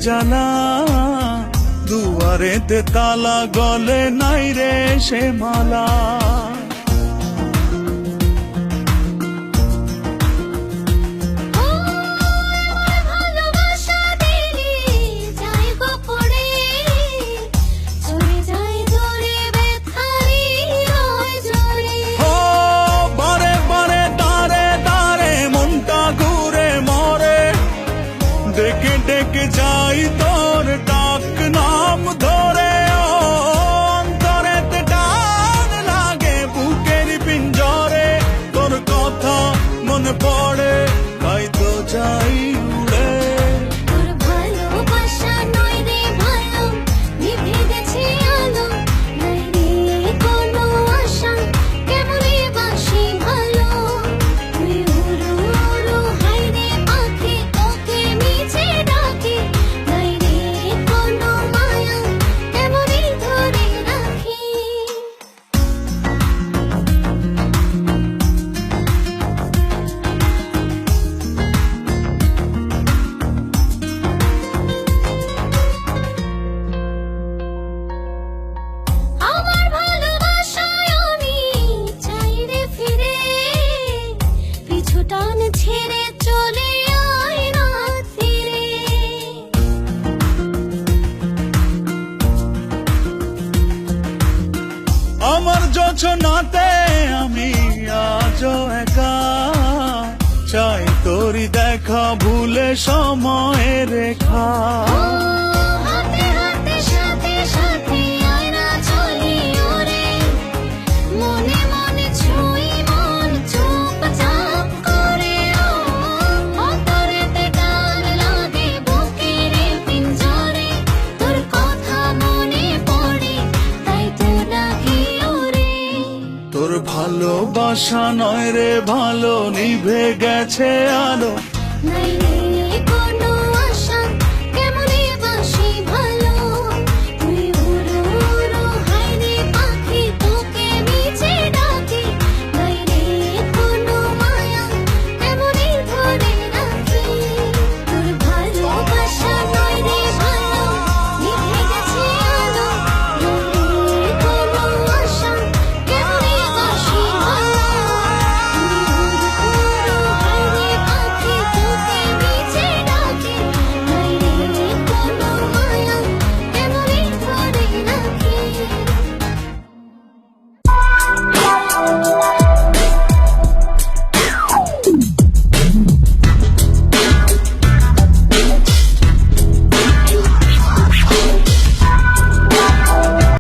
জ্বালা, দুয়ারেতে তালা, গলে নাই রে সে মালা। ডেকে ডেকে যাই তোর ডাক নাম ধরে, অন্তরেতে টান লাগে বুকের পিঞ্জরে। তোর কথা মনে পড়ে তাই তো যাই উড়ে। তোর ভালোবাসা নয় রে ভালো, নিভে গেছে আলো, নাই রে কোনো আশা, কেমনে বাসি ভালো। তুই উড়ু উড়ু হাই রে পাখি, তোকে নিচে ডাকি, নাই রে কোনো মায়া, কেমনে ধরে রাখি। আমার ভালোবাসায় আমি চাই রে ফিরে, পিছু টান ছেড়ে চলে আয় রাত ফিরে। আমার যোছনাতে আমি আজও একা, চাই তোরি দেখা ভুলে সময়ের রেখা। হাতে হাতে সাথে সাথে আয় না চলি ওরে, মনে মনে ছুঁই মন চুপচাপ করে। অন্তরেতে টান লাগে বুকের পিঞ্জরে, তোর কথা মনে পড়ে তাই তো ডাকি ওরে। তোর ভালোবাসা নয় রে ভালো, নিভে গেছে আলো, নাই রে